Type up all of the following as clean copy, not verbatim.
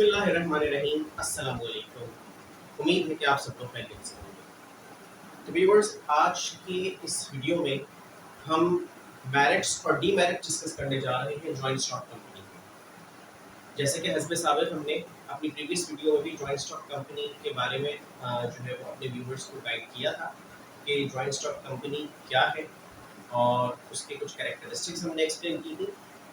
बिस्मिल्लाहिर्रहमानिर्रहीम। अस्सलाम वालेकुम। उम्मीद है कि आप सब लोग खैरियत से होंगे। तो व्यूअर्स, आज के इस वीडियो में हम मेरिट्स और डीमेरिट्स डिस्कस करने जा रहे हैं जॉइंट स्टॉक कंपनी के। जैसे कि हस्ब साबिक़ हमने अपनी प्रीवियस वीडियो में भी जॉइंट स्टॉक कंपनी के बारे में जो है वो अपने व्यूअर्स को गाइड किया था कि जॉइंट स्टॉक कंपनी क्या है और उसके कुछ कैरेक्टरिस्टिक्स हमने एक्सप्लेन की थी।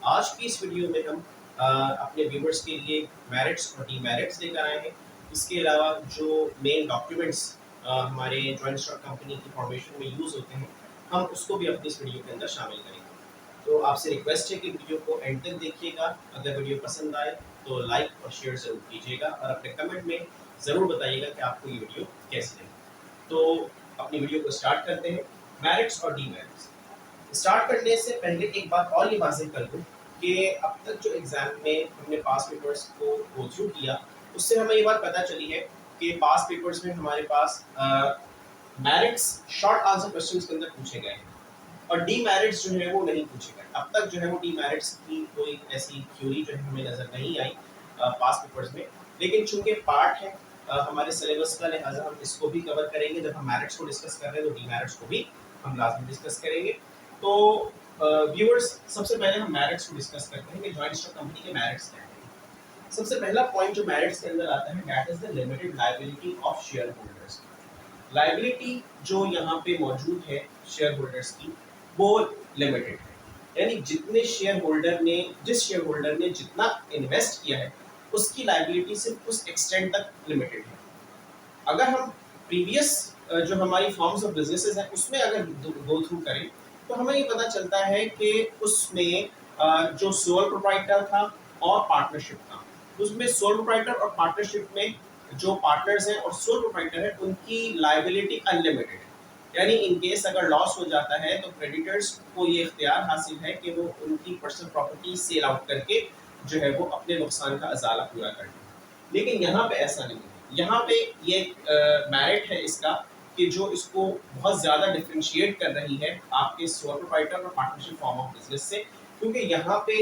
आज की इस वीडियो में हम अपने व्यूवर्स के लिए मेरिट्स और डीमेरिट्स लेकर आए हैं। इसके अलावा जो मेन डॉक्यूमेंट्स हमारे जॉइंट स्टॉक कंपनी की फॉर्मेशन में यूज़ होते हैं, हम उसको भी अपनी इस वीडियो के अंदर शामिल करेंगे। तो आपसे रिक्वेस्ट है कि वीडियो को एंड तक देखिएगा। अगर वीडियो पसंद आए तो लाइक और शेयर ज़रूर कीजिएगा और अपने कमेंट में ज़रूर बताइएगा कि आपको ये वीडियो कैसी लगी। तो अपनी वीडियो को स्टार्ट करते हैं। मेरिट्स और डीमेरिट्स स्टार्ट करने से पहले एक बात और ये वाज़ेह कर दूँ कि अब तक जो एग्ज़ाम में हमने पास पेपर्स को गो थ्रू किया, उससे हमें ये बात पता चली है कि पास पेपर्स में हमारे पास मेरिट्स शॉर्ट आंसर क्वेश्चंस के अंदर पूछे गए हैं और डीमेरिट्स जो है वो नहीं पूछे गए। अब तक जो है वो डीमेरिट्स की कोई ऐसी थ्योरी जो है हमें नज़र नहीं आई पास पेपर्स में, लेकिन चूंकि पार्ट है हमारे सिलेबस का, लिहाजा हम इसको भी कवर करेंगे। जब हम मेरिट्स को डिस्कस कर रहे हैं तो डीमेरिट्स को भी हम लाजमी डिस्कस करेंगे। तो व्यूअर्स, सबसे पहले हम मेरिट्स को डिस्कस करते हैं कि जॉइंट स्टॉक कंपनी के मेरिट्स क्या हैं। सबसे पहला पॉइंट जो मेरिट्स के अंदर आता है, that is the limited liability of share holders. Liability जो यहाँ पे मौजूद है शेयर होल्डर्स की, वो लिमिटेड है। यानी जिस शेयर होल्डर ने जितना इन्वेस्ट किया है उसकी लायबिलिटी सिर्फ उस एक्सटेंट तक लिमिटेड है। अगर हम प्रीवियस जो हमारी फॉर्म्स ऑफ बिजनेसेस हैं उसमें अगर गो थ्रू करें तो हमें ये पता चलता है कि उसमें जो सोल प्रोप्राइटर था और पार्टनरशिप था, उसमें सोल प्रोप्राइटर और पार्टनरशिप में जो पार्टनर्स हैं और सोल प्रोप्राइटर है उनकी लायबिलिटी अनलिमिटेड है। यानी इन केस अगर लॉस हो जाता है तो क्रेडिटर्स को ये इख्तियार हासिल है कि वो उनकी पर्सनल प्रॉपर्टी सेल आउट करके जो है वो अपने नुकसान का अजाला पूरा कर लें। लेकिन यहाँ पे ऐसा नहीं है। यहाँ पे ये मेरिट है इसका कि जो इसको बहुत ज़्यादा डिफरेंशिएट कर रही है आपके सोल प्रोप्राइटर और पार्टनरशिप फॉर्म ऑफ बिजनेस से, क्योंकि यहाँ पे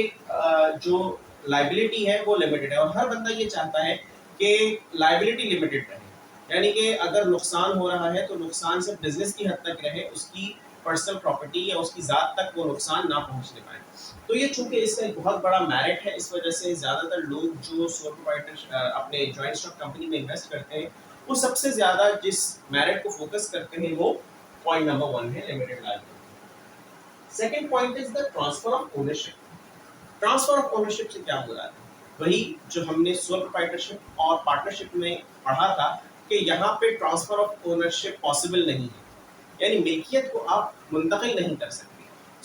जो लायबिलिटी है वो लिमिटेड है और हर बंदा ये चाहता है कि लायबिलिटी लिमिटेड रहे। यानी कि अगर नुकसान हो रहा है तो नुकसान सिर्फ बिजनेस की हद तक रहे, उसकी पर्सनल प्रॉपर्टी या उसकी ज़ात तक वो नुकसान ना पहुँचने पाए। तो ये चूंकि इसका एक बहुत बड़ा मेरिट है, इस वजह से ज़्यादातर लोग जो सोल प्रोप्राइटर अपने जॉइंट स्टॉक कंपनी में इन्वेस्ट करते हैं वो सबसे ज़्यादा जिस मेरिट को फोकस करते हैं वो पॉइंट नंबर 1 है, limited liability. Second point is the transfer of ownership. Transfer of ownership से क्या हो रहा है, वही जो हमने सोल प्रोप्राइटरशिप और पार्टनरशिप में पढ़ा था कि यहाँ पे ट्रांसफर ऑफ ओनरशिप पॉसिबल नहीं है। यानी मिल्कियत को आप मुंतकिल नहीं कर सकते।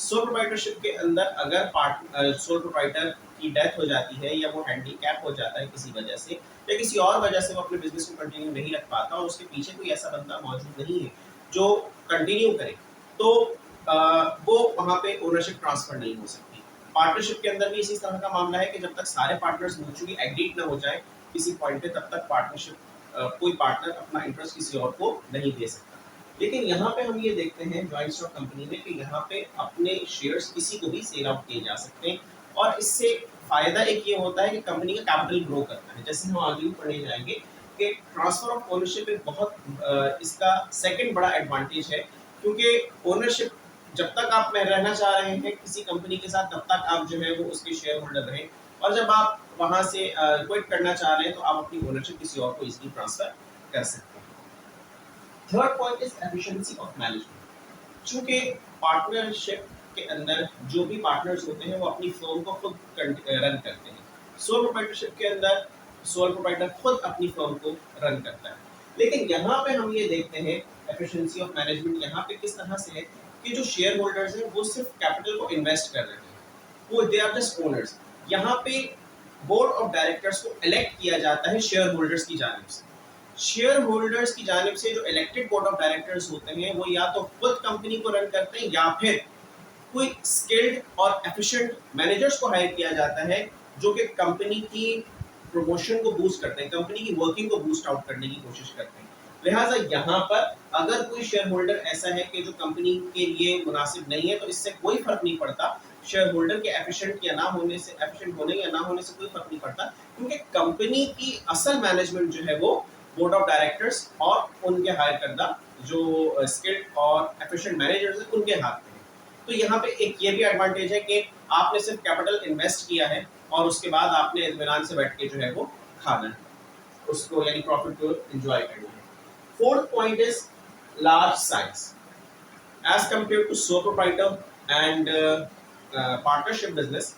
सोल प्रोप्राइटरशिप के अंदर अगर सोल प्रोप्राइटर की डेथ हो जाती है या वो हैंडीकैप हो जाता है किसी वजह से या किसी और वजह से वो अपने बिजनेस को कंटिन्यू नहीं रख पाता और उसके पीछे कोई ऐसा बंदा मौजूद नहीं है जो कंटिन्यू करे, तो वो वहाँ पे ओनरशिप ट्रांसफर नहीं हो सकती। पार्टनरशिप के अंदर भी इसी तरह का मामला है कि जब तक सारे पार्टनर्स म्यूचुअली एग्रीड ना हो जाए किसी पॉइंट पे, तब तक पार्टनरशिप कोई पार्टनर अपना इंटरेस्ट किसी और को नहीं दे सकता। लेकिन यहाँ पे हम ये देखते हैं जॉइंट स्टॉक कंपनी में कि यहाँ पे अपने शेयर्स किसी को भी सेल आउट किए जा सकते हैं और इससे फायदा एक ये होता है कि कंपनी का कैपिटल ग्रो करता है। जैसे हम आगे भी पढ़े जाएंगे कि ट्रांसफर ऑफ ओनरशिप एक बहुत इसका सेकंड बड़ा एडवांटेज है, क्योंकि ओनरशिप जब तक आप में रहना चाह रहे हैं किसी कंपनी के साथ तब तक आप जो है वो उसके शेयर होल्डर रहें, और जब आप वहाँ से क्विट करना चाह रहे हैं तो आप अपनी ओनरशिप किसी और को इजीली ट्रांसफर कर सकते हैं। Third point is efficiency of management. चूंकि पार्टनरशिप के अंदर जो भी पार्टनर्स होते हैं वो अपनी फर्म को खुद रन करते हैं। सोल प्रोप्राइटरशिप के अंदर सोल प्रोप्राइटर खुद अपनी फर्म को रन करता है। लेकिन यहाँ पे हम ये देखते हैं एफिशिएंसी ऑफ मैनेजमेंट यहाँ पे किस तरह से है कि जो शेयर होल्डर्स हैं वो सिर्फ कैपिटल को इन्वेस्ट कर रहे हैं, वो दे आर जस्ट ओनर्स। यहाँ पे बोर्ड ऑफ डायरेक्टर्स को इलेक्ट किया जाता है शेयर होल्डर्स की जानिब से। शेयर होल्डर्स की जानिब से जो इलेक्टेड बोर्ड ऑफ डायरेक्टर्स होते हैं वो या तो खुद कंपनी को रन करते हैं या फिर कोई स्किल्ड और एफिशिएंट मैनेजर्स को हायर किया जाता है जो कि कंपनी की प्रमोशन को बूस्ट करते हैं, कंपनी की वर्किंग को बूस्ट आउट करने की कोशिश करते हैं। लिहाजा यहाँ पर अगर कोई शेयर होल्डर ऐसा है कि जो कंपनी के लिए मुनासिब नहीं है तो इससे कोई फर्क नहीं पड़ता शेयर होल्डर के एफिशिएंट या ना होने से, एफिशिएंट होने या ना होने से कोई फर्क नहीं पड़ता, क्योंकि कंपनी की असल मैनेजमेंट जो है वो बोर्ड ऑफ डायरेक्टर्स और उनके हायर करदा जो स्किल्ड और एफिशिएंट मैनेजर्स हैं उनके हाथ में है। तो यहाँ पे एक ये भी एडवांटेज है कि आपने सिर्फ कैपिटल इन्वेस्ट किया है और उसके बाद आपने इत्मीनान से बैठ के जो है वो खाना है उसको, यानी प्रॉफिट को एंजॉय करना है। Fourth point is large size as compare to sole proprietor and partnership business.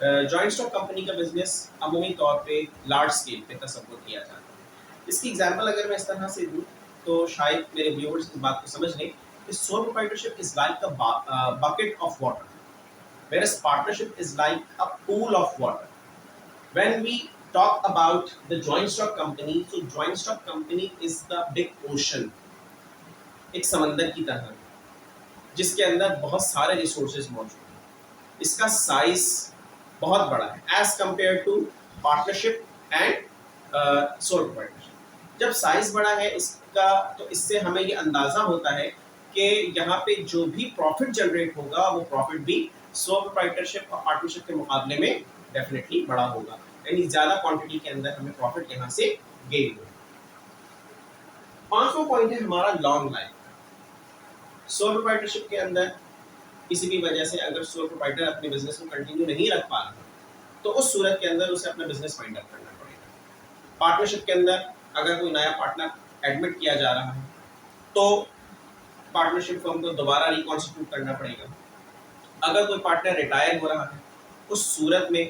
Joint stock company का बिजनेस अमूमी तौर पे लार्ज स्केल पे तस्वुर किया जाता है। इसकी एग्जांपल अगर मैं इस तरह से दूं तो शायद मेरे व्यूअर्स इस बात को समझ लें कि sole proprietorship is like a bucket of water, whereas partnership is like a pool of water. When we talk about the joint stock company, so joint stock company is the big ocean, एक समंदर की तरह जिसके अंदर बहुत सारे resources मौजूद हैं। इसका साइज बहुत बड़ा है as compare to partnership and sole proprietorship. जब साइज बड़ा है इसका तो इससे हमें ये अंदाजा होता है कि यहाँ पे जो भी प्रॉफिट जनरेट होगा वो प्रॉफिट भी सोल प्रोप्राइटरशिप और पार्टनरशिप के मुकाबले में डेफिनेटली बड़ा होगा, यानी ज्यादा क्वांटिटी के अंदर हमें प्रॉफिट यहाँ से गेन होगा। पांचवा पॉइंट है हमारा लॉन्ग लाइफ। सोल प्रोप्राइटरशिप के अंदर किसी भी वजह से अगर सोल प्रोप्राइटर अपने बिजनेस को कंटिन्यू नहीं रख पा रहा तो उस सूरत के अंदर उसे अपना बिजनेस वाइंड अप करना पड़ेगा। पार्टनरशिप के अंदर अगर कोई नया पार्टनर एडमिट किया जा रहा है तो पार्टनरशिप फर्म को दोबारा रिकॉन्स्टिट्यूट करना पड़ेगा। अगर कोई पार्टनर रिटायर हो रहा है उस सूरत में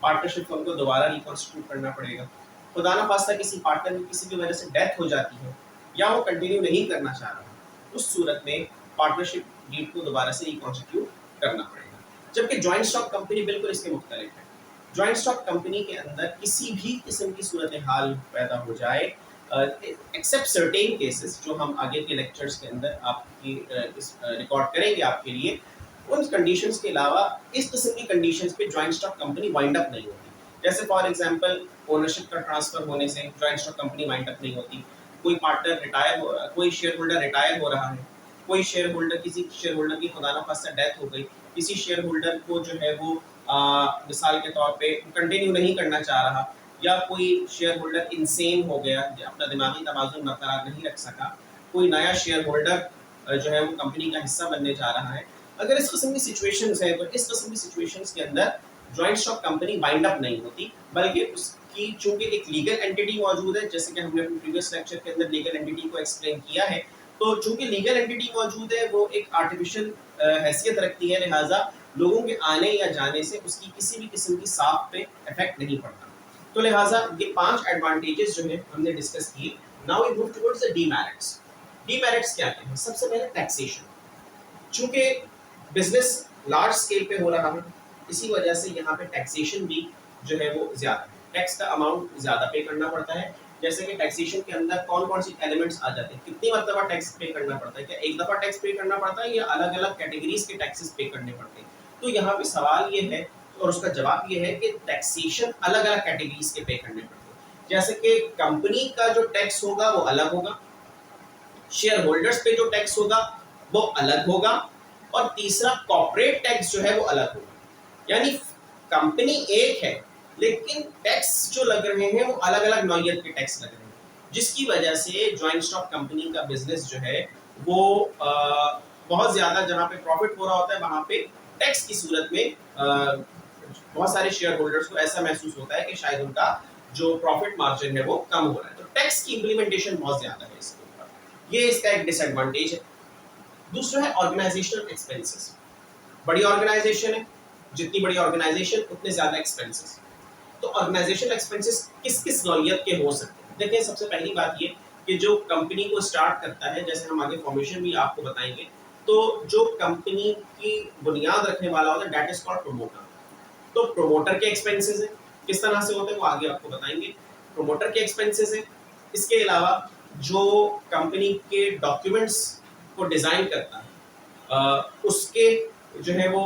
पार्टनरशिप फर्म को दोबारा रिकॉन्स्टिट्यूट करना पड़ेगा। खुदा ना खास्ता किसी पार्टनर की किसी भी वजह से डेथ हो जाती है या वो कंटिन्यू नहीं करना चाह रहा उस सूरत में पार्टनरशिप डीड को दोबारा से रिकॉन्स्टिट्यूट करना पड़ेगा। जबकि जॉइंट स्टॉक कंपनी बिल्कुल इसके मुख्तलिफ है। जॉइंट स्टॉक कंपनी के अंदर किसी भी किस्म की सूरत हाल पैदा हो जाए, एक्सेप्ट सर्टेन केसेस जो हम आगे के लेक्चर्स के अंदर आपकी रिकॉर्ड करेंगे आपके लिए, उन कंडीशंस के अलावा इस किस्म की कंडीशंस पे joint stock company wind up नहीं होती। जैसे फॉर एग्जांपल ओनरशिप का ट्रांसफर होने से joint stock company wind up नहीं होती। कोई पार्टनर रिटायर हो, कोई शेयर होल्डर रिटायर हो रहा है, कोई शेयर होल्डर, किसी शेयर होल्डर की खुदा ना खास्ता डेथ हो गई, किसी शेयर होल्डर को जो है वो मिसाल के तौर पे कंटिन्यू नहीं करना चाह रहा, या कोई शेयर होल्डर इंसेन हो गया, अपना दिमागी तवाज़ुन बरकरार नहीं रख सका, कोई नया शेयर होल्डर जो है वो कंपनी का हिस्सा बनने जा रहा है। अगर इस किस्म की सिचुएशंस है तो इस किस्म की सिचुएशंस के अंदर joint stock company wind up नहीं होती, बल्कि उसकी चूंकि एक लीगल एंटिटी मौजूद है, जैसे कि हमने अपने प्रीवियस लेक्चर के अंदर लीगल एंटिटी को एक्सप्लेन किया है, तो चूंकि लीगल एंटिटी मौजूद है वो एक आर्टिफिशियल हैसियत रखती है, लिहाजा लोगों के आने या जाने से उसकी किसी भी किस्म की साख पे इफेक्ट नहीं पड़ता। तो लिहाजा ये 5 एडवांटेजेस जो है हमने डिस्कस किए। Now we move towards the demerits. Demerits क्या हैं? सबसे पहले टैक्सेशन। चूंकि बिजनेस लार्ज स्केल पे हो रहा है, इसी वजह से यहाँ पे टैक्सेशन भी जो है वो ज्यादा है, टैक्स का अमाउंट ज्यादा पे करना पड़ता है। जैसे कि टैक्सेशन के अंदर कौन कौन सी एलिमेंट्स आ जाते हैं, कितनी मरतबा टैक्स पे करना पड़ता है, क्या एक दफा टैक्स पे करना पड़ता है या अलग अलग कैटेगरीज के टैक्सेस पे करने पड़ते हैं। तो यहाँ पे सवाल ये है और उसका जवाब ये है कि टैक्सेशन अलग अलग कैटेगरीज के पे करने पड़ते हैं। जैसे कि कंपनी का जो टैक्स होगा वो अलग होगा, शेयर होल्डर्स पे जो टैक्स होगा वो अलग होगा, और तीसरा कॉर्पोरेट टैक्स जो है वो अलग होगा। यानी कंपनी एक है लेकिन टैक्स जो लग रहे हैं वो अलग अलग नौयत के टैक्स लग रहे हैं, जिसकी वजह से जॉइंट स्टॉक कंपनी का बिजनेस जो है वो बहुत ज्यादा, जहाँ पे प्रॉफिट हो रहा होता है वहां पे टैक्स की सूरत में बहुत सारे शेयर होल्डर्स को ऐसा महसूस होता है कि शायद उनका जो प्रॉफिट मार्जिन है वो कम हो रहा है। तो टैक्स की इम्प्लीमेंटेशन बहुत ज्यादा है इसके ऊपर, ये इसका एक डिसएडवांटेज है। दूसरा है ऑर्गेनाइजेशनल एक्सपेंसेस। बड़ी ऑर्गेनाइजेशन है, जितनी बड़ी ऑर्गेनाइजेशन उतने ज्यादा एक्सपेंसेस। तो ऑर्गेनाइजेशनल एक्सपेंसेस किस किस नौयत के हो सकते हैं? देखिए, सबसे पहली बात ये कि जो कंपनी को स्टार्ट करता है, जैसे हम आगे फॉर्मेशन भी आपको बताएंगे, तो जो कंपनी की बुनियाद रखने वाला होता है दैट इज कॉल्ड प्रोमोटर। तो प्रोमोटर के एक्सपेंसेस है, किस तरह से होते हैं वो आगे आपको बताएंगे। प्रोमोटर के एक्सपेंसेस है, इसके अलावा जो कंपनी के डॉक्यूमेंट्स को डिजाइन करता है उसके जो है वो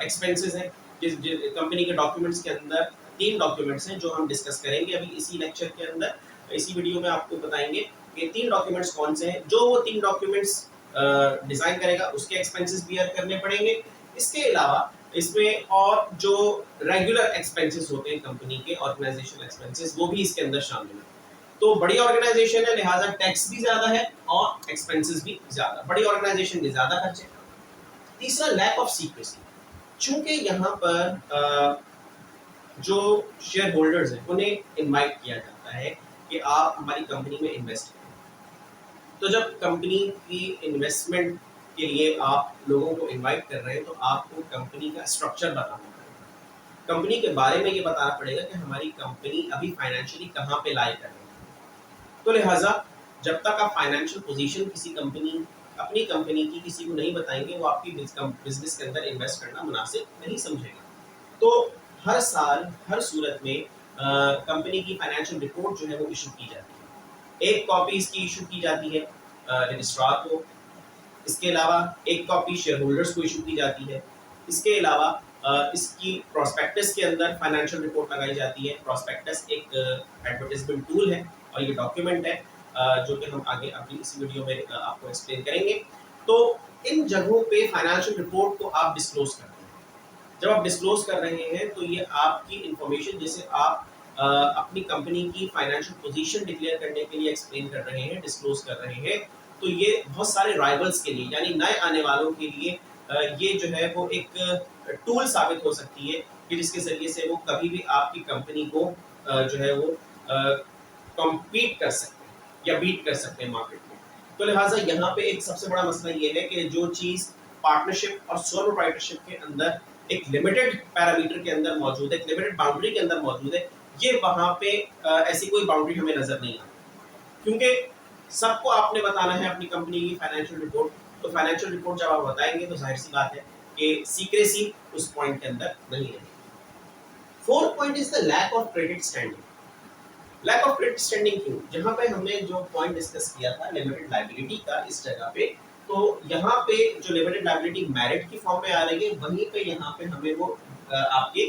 एक्सपेंसेस हैं। कंपनी के डॉक्यूमेंट्स के अंदर 3 डॉक्यूमेंट्स हैं जो हम डिस्कस करेंगे अभी इसी लेक्चर के अंदर, इसी वीडियो में आपको बताएंगे कि 3 डॉक्यूमेंट्स कौन से हैं। जो वो 3 डॉक्यूमेंट्स डिजाइन करेगा उसके एक्सपेंसेस बियर करने पड़ेंगे। इसके अलावा इसमें और जो रेगुलर एक्सपेंसेस होते हैं कंपनी के, ऑर्गेनाइजेशनल एक्सपेंसेस, वो भी इसके अंदर शामिल है। तो बड़ी ऑर्गेनाइजेशन है, लिहाजा टैक्स भी ज्यादा है और एक्सपेंसेस भी ज्यादा, बड़ी ऑर्गेनाइजेशन के ज्यादा खर्चे। तीसरा, लैक ऑफ सीक्रेसी। चूंकि यहाँ पर जो शेयर होल्डर्स हैं उन्हें इनवाइट किया जाता है कि आप हमारी कंपनी में इन्वेस्ट करें, तो जब कंपनी की इन्वेस्टमेंट के लिए आप लोगों को इनवाइट कर रहे हैं तो आपको कंपनी का स्ट्रक्चर बताना पड़ेगा, कंपनी के बारे में ये बताना पड़ेगा कि हमारी कंपनी अभी फाइनेंशियली कहाँ पे लाई कर रही है। तो लिहाजा जब तक आप फाइनेंशियल पोजीशन किसी कंपनी, अपनी कंपनी की किसी को नहीं बताएंगे, वो आपकी बिजनेस के अंदर इन्वेस्ट करना मुनासिब नहीं समझेगा। तो हर साल हर सूरत में कंपनी की फाइनेंशियल रिपोर्ट जो है वो इशू की जाती है। एक कॉपी इसकी इशू की जाती है रजिस्ट्रार को, इसके अलावा एक कॉपी शेयर होल्डर्स को इशू की जाती है। इसके अलावा इसकी प्रोस्पेक्टस के अंदर फाइनेंशियल रिपोर्ट लगाई जाती है। प्रोस्पेक्टस एक एडवर्टाइजमेंट टूल है और ये डॉक्यूमेंट है जो कि हम आगे अपनी इस वीडियो में आपको एक्सप्लेन करेंगे। तो इन जगहों पे फाइनेंशियल रिपोर्ट को आप डिस्क्लोज करते हैं। जब आप डिस्क्लोज कर रहे हैं तो ये आपकी इंफॉर्मेशन, जिसे आप अपनी कंपनी की फाइनेंशियल पोजीशन डिक्लेयर करने के लिए एक्सप्लेन कर रहे हैं, डिस्क्लोज कर रहे हैं, तो ये बहुत सारे राइवल्स के लिए, यानी नए आने वालों के लिए ये जो है वो एक टूल साबित हो सकती है कि जिसके जरिए से वो कभी भी आपकी कंपनी को जो है वो कॉम्पीट कर सकते हैं या बीट कर सकते हैं मार्केट में। तो लिहाजा यहाँ पे एक सबसे बड़ा मसला ये है कि जो चीज़ पार्टनरशिप और सोल प्रोप्राइटरशिप के अंदर एक लिमिटेड पैरामीटर के अंदर मौजूद है, एक लिमिटेड बाउंड्री के अंदर मौजूद है, ये वहाँ पे ऐसी कोई बाउंड्री हमें नजर नहीं आती, क्योंकि सबको आपने बताना है अपनी कंपनी की फाइनेंशियल रिपोर्ट। तो फाइनेंशियल रिपोर्ट जब आप बताएंगे तो जाहिर सी बात है कि सीक्रेसी उस पॉइंट के अंदर नहीं रहेगी। Fourth point is the lack of credit standing. Lack of credit standing क्यों? जहां पे हमने जो पॉइंट डिस्कस किया था लिमिटेड लायबिलिटी का इस जगह पे, तो यहाँ पे जो लिमिटेड लायबिलिटी मेरिट की फॉर्म में आ रही है, वहीं पे यहाँ पे हमें वो आपके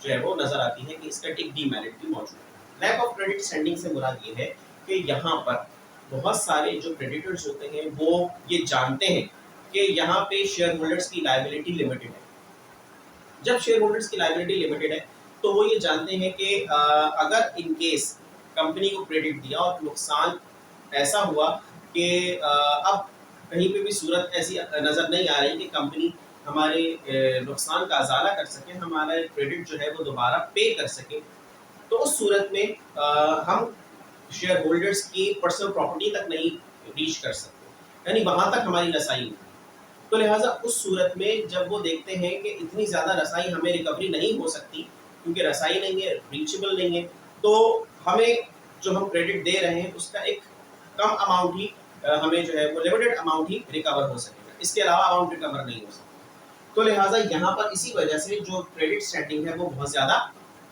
जो है वो नजर आती है कि इसका टिक डीमेरिट भी मौजूद है। लैक ऑफ क्रेडिट स्टैंडिंग से मुराद ये है कि यहाँ पर बहुत सारे जो क्रेडिटर्स होते हैं वो ये जानते हैं कि यहाँ पे शेयर होल्डर्स की लायबिलिटी लिमिटेड है। जब शेयर होल्डर्स की लायबिलिटी लिमिटेड है तो वो ये जानते हैं कि अगर इन केस कंपनी को क्रेडिट दिया और नुकसान ऐसा हुआ कि अब कहीं पे भी सूरत ऐसी नज़र नहीं आ रही कि कंपनी हमारे नुकसान का अजाला कर सके, हमारा क्रेडिट जो है वो दोबारा पे कर सके, तो उस सूरत में हम शेयर होल्डर्स की पर्सनल प्रॉपर्टी तक नहीं रीच कर सकते, यानी वहां तक हमारी रसाई नहीं। तो लिहाजा उस सूरत में जब वो देखते हैं कि इतनी ज़्यादा रसाई हमें रिकवरी नहीं हो सकती, क्योंकि रसाई नहीं है, रीचेबल नहीं है, तो हमें जो हम क्रेडिट दे रहे हैं उसका एक कम अमाउंट ही हमें जो है वो लिमिटेड अमाउंट ही रिकवर हो सकेगा, इसके अलावा अमाउंट रिकवर नहीं हो सकता। तो लिहाजा यहाँ पर इसी वजह से जो क्रेडिट स्टैंडिंग है वो बहुत ज़्यादा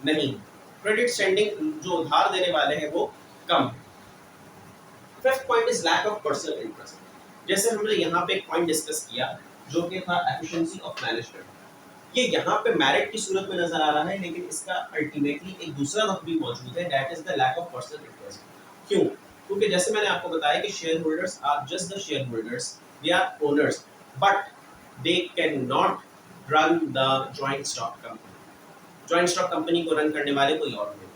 नहीं है, क्रेडिट स्टैंडिंग जो उधार देने वाले हैं वो कम है। Fifth point is lack of personal interest. जैसे हमने यहाँ पे एक पॉइंट डिस्कस किया जो कि था एफिशिएंसी ऑफ मैनेजमेंट, ये यहाँ पे मेरिट की सूरत में नजर आ रहा है, लेकिन इसका अल्टीमेटली एक दूसरा रुख भी मौजूद है, that is the lack of personal interest. क्यों? क्योंकि जैसे मैंने आपको बताया कि share holders are just the share holders, they are owners, but they can not run the joint stock company. Joint stock company को रन करने वाले कोई और नहीं।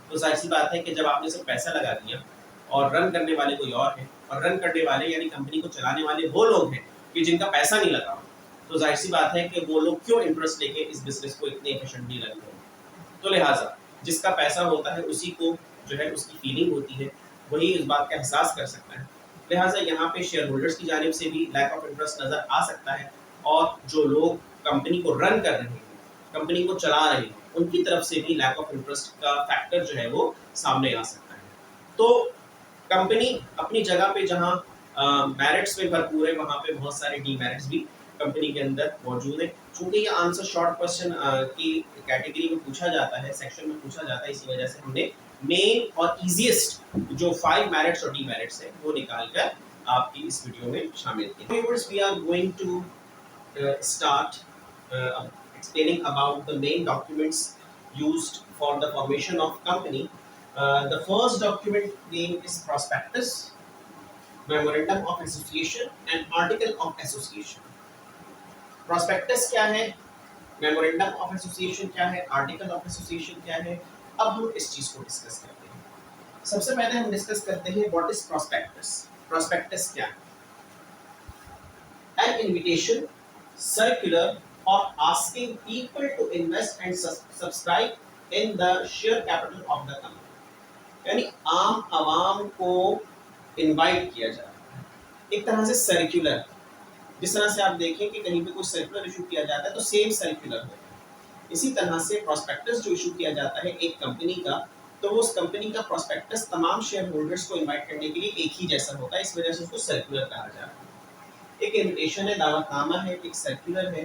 तो जाहिर सी बात है कि जब आपने सिर्फ पैसा लगा दिया और रन करने वाले कोई और है, और रन करने वाले यानी कंपनी को चलाने वाले वो लोग हैं कि जिनका पैसा नहीं लगा, तो जाहिर सी बात है कि वो लोग क्यों इंटरेस्ट लेके इस बिजनेस को इतने एफिशिएंटली रन करें। तो लिहाजा जिसका पैसा होता है उसी को जो है उसकी फीलिंग होती है, वही इस बात का एहसास कर सकता है। लिहाजा यहाँ पे शेयर होल्डर्स की जानिब से भी लैक ऑफ इंटरेस्ट नज़र आ सकता है, और जो लोग कंपनी को रन कर रहे हैं, कंपनी को चला रहे हैं, उनकी तरफ से भी लैक ऑफ इंटरेस्ट का फैक्टर जो है वो सामने आ सकता है। तो कंपनी अपनी जगह पे जहाँ मेरिट्स में भरपूर है, वहाँ पे बहुत सारे डीमेरिट्स भी कंपनी के अंदर मौजूद है। चूंकि ये आंसर शॉर्ट क्वेश्चन की कैटेगरी में पूछा जाता है, सेक्शन में पूछा जाता है, इसी वजह से हमने मेन और इजीएस्ट जो 5 मेरिट्स और डीमेरिट्स है वो निकाल कर आपकी इस वीडियो में शामिल किया। Viewers, we are going to start explaining about the main documents used for the formation of company. The first document name is prospectus, memorandum of association and article of association. Prospectus क्या है? Memorandum of association क्या है, article of association क्या है, अब हम इस चीज को डिस्कस करते हैं। सबसे पहले हम डिस्कस करते हैं व्हाट इज प्रोस्पेक्टस। प्रोस्पेक्टस क्या है? N invitation circular or asking people to invest and subscribe in the share capital of the company, यानी आम आवाम को इनवाइट किया जा रहा है, एक तरह से सर्कुलर। जिस तरह से आप देखें कि कहीं पे कोई सर्कुलर इशू किया जाता है तो सेम सर्कुलर होता है, इसी तरह से प्रोस्पेक्टस जो इशू किया जाता है एक कंपनी का, तो वो उस कंपनी का प्रोस्पेक्टस तमाम शेयर होल्डर्स को इनवाइट करने के लिए एक ही जैसा होता है, इस वजह से उसको सर्कुलर कहा जा रहा है। एक इनविटेशन है, दावतनामा है, एक सर्कुलर है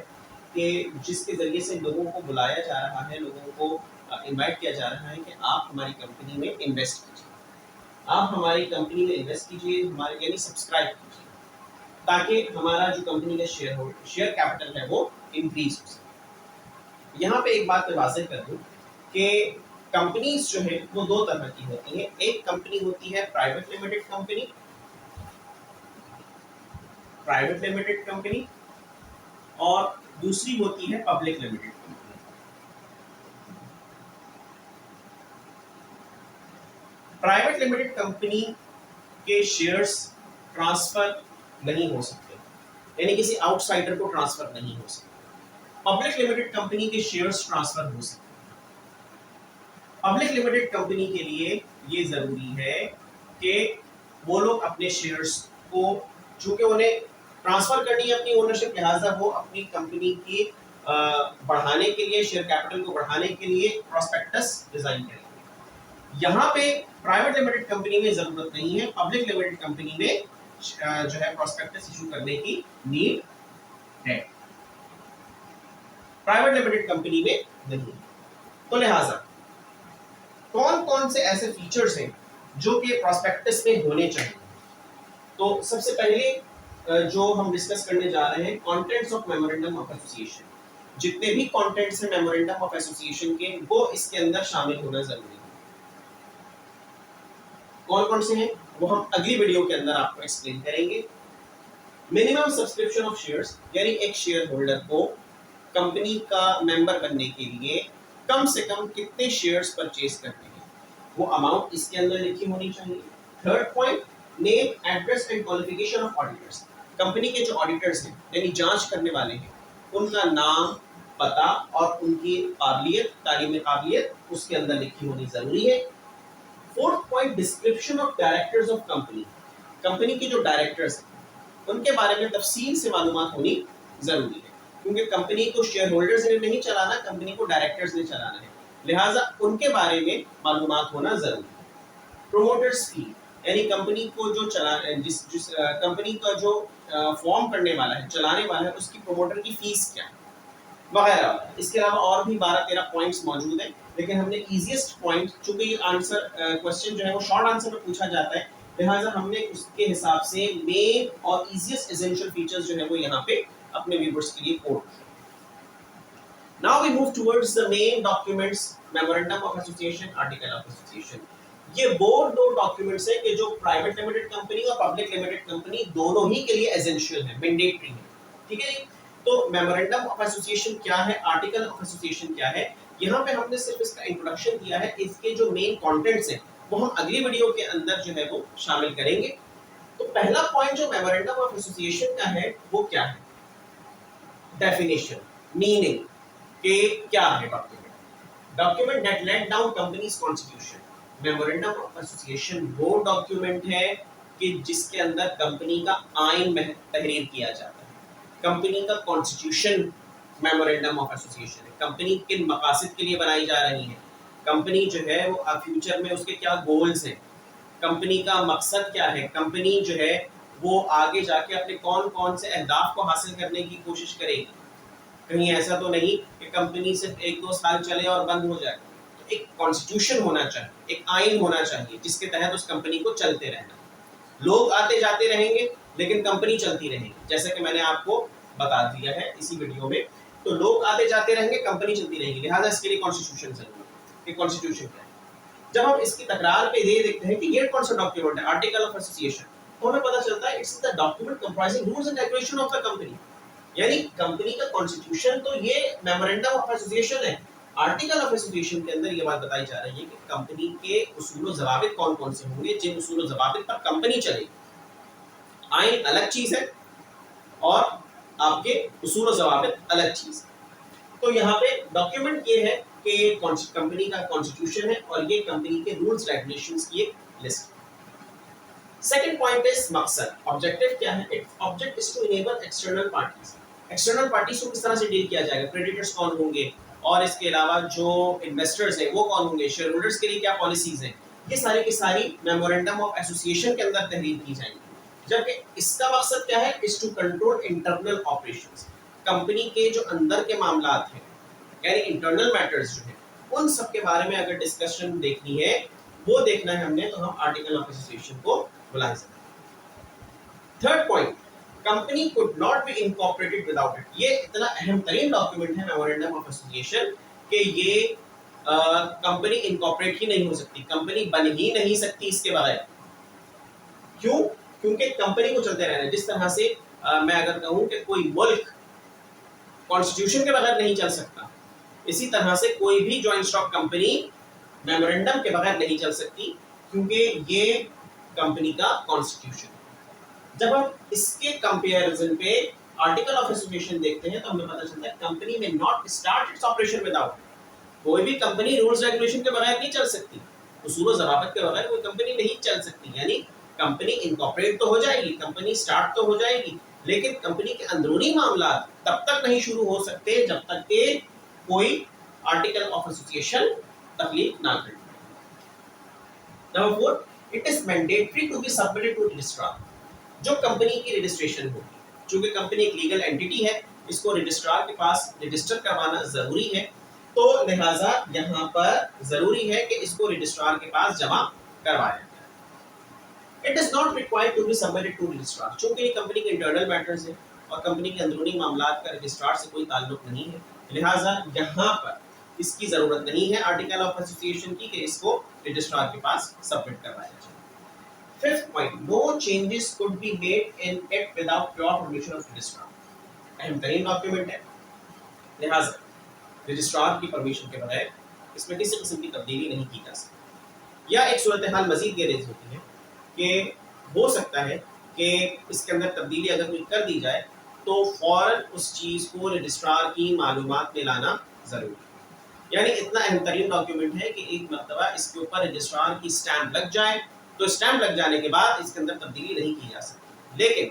कि जिसके जरिए से लोगों को बुलाया जा रहा है, लोगों को इनवाइट किया जा रहा है कि आप हमारी कंपनी में इन्वेस्ट कीजिए, आप हमारी कंपनी में इन्वेस्ट कीजिए, हमारे यानी सब्सक्राइब कीजिए, ताकि हमारा जो कंपनी का शेयर कैपिटल है वो इंक्रीज हो सके। यहाँ पे एक बात मैं वाज़ेह कर दूं कि कंपनीज जो है वो दो तरह की होती हैं। एक कंपनी होती है प्राइवेट लिमिटेड कंपनी, और दूसरी होती है public limited company. Private limited company के शेयर्स ट्रांसफर नहीं हो सकते, यानी किसी आउटसाइडर को ट्रांसफर नहीं हो सकते। पब्लिक लिमिटेड कंपनी के शेयर्स ट्रांसफर हो सकते हैं। पब्लिक लिमिटेड कंपनी के लिए ये जरूरी है कि वो लोग अपने शेयर्स को, चूंकि उन्हें ट्रांसफर करनी है अपनी ओनरशिप, लिहाजा वो अपनी कंपनी की बढ़ाने के लिए, शेयर कैपिटल को बढ़ाने के लिए प्रोस्पेक्टस डिजाइन करेंगे। यहाँ पे प्राइवेट लिमिटेड कंपनी में जरूरत नहीं है, पब्लिक लिमिटेड कंपनी में जो है प्रोस्पेक्टस इशू करने की नीड है, प्राइवेट लिमिटेड कंपनी में नहीं। तो लिहाजा कौन कौन से ऐसे फीचर्स हैं जो कि प्रोस्पेक्टस में होने चाहिए? तो सबसे पहले जो हम डिस्कस करने जा रहे हैं, contents of memorandum of association. जितने भी कंटेंट्स हैं मेमोरेंडम ऑफ एसोसिएशन के, वो इसके अंदर शामिल होना जरूरी है। कौन कौन से हैं वो हम अगली वीडियो के अंदर आपको एक्सप्लेन करेंगे। मिनिमम सब्सक्रिप्शन ऑफ शेयर्स, यानी एक शेयर होल्डर को कंपनी का मेंबर बनने के लिए कम से कम कितने शेयर्स परचेज करने हैं, वो अमाउंट इसके अंदर लिखी होनी चाहिए। Third point, name, address and qualification of auditors. Company के जो ऑडिटर्स हैं यानी जांच करने वाले हैं, उनका नाम, पता और उनकी काबिलियत, तालीमी काबिलियत उसके अंदर लिखी होनी जरूरी है। Fourth point, description of directors of company. Company के जो डायरेक्टर्स हैं उनके बारे में तफसील से मालूमात होनी जरूरी है, क्योंकि कंपनी को शेयर होल्डर्स ने नहीं चलाना, कंपनी को डायरेक्टर्स ने चलाना है, लिहाजा उनके बारे में मालूमात होना जरूरी है। प्रोमोटर्स फी, यानी कंपनी को जो जिस कंपनी का जो फॉर्म करने वाला है, चलाने वाला है, उसकी प्रोमोटर की फीस क्या है, वगैरह। इसके अलावा और भी 12-13 पॉइंट्स मौजूद हैं, लेकिन हमने इजीएस्ट पॉइंट, चूंकि ये आंसर क्वेश्चन जो है वो शॉर्ट आंसर में पूछा जाता है, लिहाजा हमने उसके हिसाब से मेन और इजीएस्ट एसेंशियल फीचर्स जो है वो यहाँ पे अपने व्यूअर्स के लिए कोड किए। Now we move towards the main documents, memorandum of association, article of association. ये वो दो डॉक्यूमेंट्स हैं कि जो प्राइवेट लिमिटेड कंपनी और पब्लिक लिमिटेड कंपनी दोनों ही के लिए एसेंशियल है, मैंडेटरी है। ठीक है, तो मेमोरेंडम ऑफ एसोसिएशन क्या है, आर्टिकल ऑफ एसोसिएशन क्या है, यहाँ पे हमने सिर्फ इसका इंट्रोडक्शन किया है। इसके जो मेन कंटेंट्स हैं वो हम अगली वीडियो के अंदर जो है वो शामिल करेंगे। तो पहला पॉइंट जो मेमोरेंडम ऑफ एसोसिएशन का है वो क्या है, डेफिनेशन, मीनिंग के क्या है document. Document that let down companies constitution. Memorandum of association वो डॉक्यूमेंट है कि जिसके अंदर कंपनी का आइन तहरीर किया जाता है, कंपनी का कॉन्स्टिट्यूशन मेमोरेंडम ऑफ एसोसिएशन है। कंपनी किन मकासद के लिए बनाई जा रही है, कंपनी जो है वो फ्यूचर में उसके क्या गोल्स हैं, कंपनी का मकसद क्या है, कंपनी जो है वो आगे जाके अपने कौन कौन से अहदाफ को हासिल करने की कोशिश करेगी। कहीं ऐसा तो नहीं कि कंपनी सिर्फ 1-2 साल चले और बंद हो जाए। तो एक कॉन्स्टिट्यूशन होना चाहिए, एक आइन होना चाहिए जिसके तहत उस कंपनी को चलते रहना। लोग आते जाते रहेंगे लेकिन कंपनी चलती रहेगी, जैसे कि मैंने आपको बता दिया है इसी वीडियो में। तो लोग आते जाते रहेंगे, कंपनी चलती रहेगी, लिहाजा इसके लिए कॉन्स्टिट्यूशन जरूरी है कि कॉन्स्टिट्यूशन क्या है। जब हम इसकी तकरार पे ये देखते हैं कि ये कौन सा डॉक्यूमेंट है, आर्टिकल ऑफ एसोसिएशन, तो हमें पता चलता है it's the document comprising rules and regulation of the company. यानी कंपनी का कॉन्स्टिट्यूशन तो ये मेमोरेंडम ऑफ एसोसिएशन है। आर्टिकल ऑफ एसोसिएशन के अंदर ये बात बताई जा रही है कि कंपनी के उसूल ज़वाबित कौन कौन से होंगे, जिन उसूल ज़वाबित पर कंपनी चलेगी। आइन अलग चीज़ है और आपके उसूल ज़वाबित अलग चीज़ है। तो यहाँ पे डॉक्यूमेंट ये है कि कंपनी का कॉन्स्टिट्यूशन है और ये कंपनी के रूल्स रेगुलेशंस की एक लिस्ट है। सेकंड पॉइंट इज मकसद, ऑब्जेक्टिव क्या है? It object is to enable external parties. External parties को किस तरह से डील किया जाएगा, क्रेडिटर्स कौन होंगे और इसके अलावा जो इन्वेस्टर्स हैं वो कौन होंगे, शेयर होल्डर्स के लिए क्या पॉलिसीज हैं, ये सारी की सारी मेमोरेंडम ऑफ एसोसिएशन के अंदर तहरीर की जाएंगी। जबकि इसका मकसद क्या है? Is to control internal operations. Company के जो अंदर के मामलात हैं, यानी इंटरनल मैटर्स जो है, उन सब के बारे में अगर डिस्कशन देखनी है, वो देखना है हमने, तो हम आर्टिकल ऑफ एसोसिएशन को बुला सकते हैं। Third point, company could not be incorporated without it. ये इतना अहम तरीन डॉक्यूमेंट है मेमोरेंडम ऑफ एसोसिएशन कि ये कंपनी इनकॉर्पोरेट ही नहीं हो सकती, कंपनी बन ही नहीं सकती इसके बगैर। क्यों? क्योंकि कंपनी को चलते रहना है। जिस तरह से मैं अगर कहूं कि कोई मुल्क कॉन्स्टिट्यूशन के बगैर नहीं चल सकता, इसी तरह से कोई भी जॉइंट स्टॉक कंपनी मेमोरेंडम के बगैर नहीं चल सकती, क्योंकि ये कंपनी का कॉन्स्टिट्यूशन। जब हम इसके कंपैरिजन पे आर्टिकल ऑफ एसोसिएशन देखते हैं तो हमें पता चलता है कंपनी में not start its operation without. कोई भी कंपनी रूल्स रेगुलेशन के बगैर नहीं चल सकती, उसूल ज़वाबित के बगैर कोई कंपनी नहीं चल सकती। यानी कंपनी इनकॉर्पोरेट तो हो जाएगी, कंपनी स्टार्ट तो हो जाएगी, लेकिन कंपनी के अंदरूनी मामला तब तक नहीं शुरू हो सकते जब तक कि कोई आर्टिकल ऑफ एसोसिएशन तख्लीक ना करे। Number 4, it is mandatory to be submitted to registrar. जो कंपनी की रजिस्ट्रेशन होगी, चूंकि कंपनी एक लीगल एंटिटी है, इसको रजिस्ट्रार के पास रजिस्टर करवाना जरूरी है, तो लिहाजा यहाँ पर जरूरी है कि इसको रजिस्ट्रार के पास जमा करवाया जाए। It is not required to be submitted to registrar. चूंकि ये कंपनी के इंटरनल मैटर्स है और कंपनी के अंदरूनी मामलात का रजिस्ट्रार से कोई ताल्लुक नहीं है, लिहाजा यहाँ पर इसकी जरूरत नहीं है आर्टिकल ऑफ एसोसिएशन की कि इसको रजिस्ट्रार के पास सबमिट करवाया जाए। Fifth point, no changes could be made in it without prior permission of registrar. अहम तरीन डॉक्यूमेंट है, लिहाजा रजिस्ट्रार की परमिशन के बगैर इसमें किसी किस्म की तब्दीली नहीं की जा सकती। या एक सूरत हाल मजीद ये रेज होती है कि हो सकता है कि इसके अंदर तब्दीली अगर कोई कर दी जाए तो फौरन उस चीज़ को रजिस्ट्रार की मालूमात में लाना ज़रूरी है। यानी इतना अहम तरीन डॉक्यूमेंट है कि एक मरतबा इसके ऊपर रजिस्ट्रार की स्टैम्प लग जाए तो स्टैम्प लग जाने के बाद इसके अंदर तब्दीली नहीं की जा सकती। लेकिन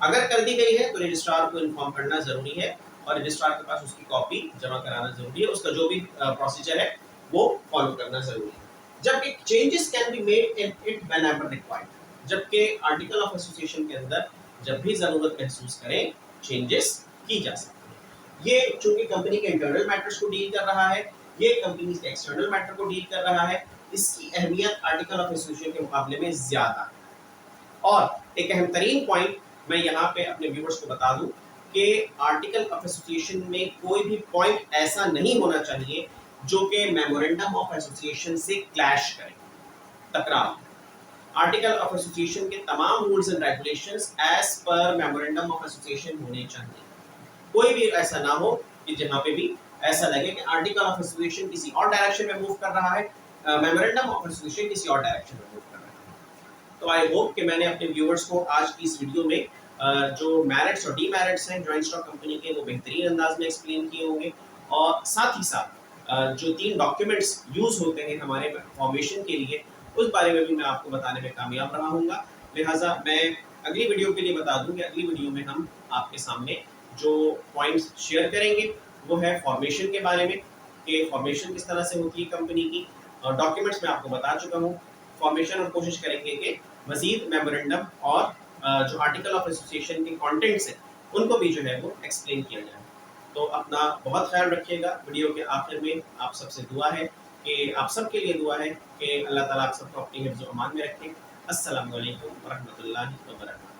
अगर कर दी गई है तो रजिस्ट्रार को इन्फॉर्म करना जरूरी है और रजिस्ट्रार के पास उसकी कॉपी जमा कराना जरूरी है, उसका जो भी प्रोसीजर है वो फॉलो करना जरूरी है। जबकि changes can be made in it whenever required. जबकि आर्टिकल ऑफ एसोसिएशन के अंदर जब भी जरूरत महसूस करें चेंजेस की जा सकती है। ये चूंकि कंपनी के इंटरनल मैटर्स को डील कर रहा है, ये कंपनी के एक्सटर्नल मैटर को डील कर रहा है, इसकी अहमियत आर्टिकल ऑफ एसोसिएशन के मुकाबले में ज्यादा है। और एक अहम तरीन पॉइंट मैं यहाँ पे अपने व्यूअर्स को बता दूं कि आर्टिकल ऑफ एसोसिएशन में कोई भी पॉइंट ऐसा नहीं होना चाहिए जो कि मेमोरेंडम ऑफ एसोसिएशन से क्लैश करे, टकराव। आर्टिकल ऑफ एसोसिएशन के तमाम rules and regulations as per memorandum of association होने चाहिए। कोई भी ऐसा ना हो कि जहाँ पे भी ऐसा लगे कि आर्टिकल ऑफ एसोसिएशन किसी और डायरेक्शन में मूव कर रहा है, मेमोरेंडम ऑफ एसोसिएशन किसी और डायरेक्शन में मूव कर रहा है। तो आई होप कि मैंने अपने व्यूअर्स को आज की इस वीडियो में जो मेरिट्स और डीमेरिट्स हैं जॉइंट स्टॉक कंपनी के वो बेहतरीन अंदाज में एक्सप्लेन किए होंगे, और साथ ही साथ जो 3 डॉक्यूमेंट्स यूज होते हैं हमारे फॉर्मेशन के लिए उस बारे में भी मैं आपको बताने में कामयाब रहा हूँगा। लिहाजा मैं अगली वीडियो के लिए बता दूँ कि अगली वीडियो में हम आपके सामने जो पॉइंट्स शेयर करेंगे वो है फॉर्मेशन के बारे में, कि फॉर्मेशन किस तरह से होती है कंपनी की, और डॉक्यूमेंट्स मैं आपको बता चुका हूँ। फॉर्मेशन और कोशिश करेंगे कि मजीद मेमोरेंडम और जो आर्टिकल ऑफ एसोसिएशन के कंटेंट्स हैं उनको भी जो है वो एक्सप्लेन किया जाए। तो अपना बहुत ख्याल रखिएगा। वीडियो के आखिर में आप सबसे दुआ है कि आप सबके लिए दुआ है कि अल्लाह ताला आप सबको अपनी हिफ्ज़-ओ-अमान में रखें। अस्सलामु अलैकुम व रहमतुल्लाहि व बरकातहू।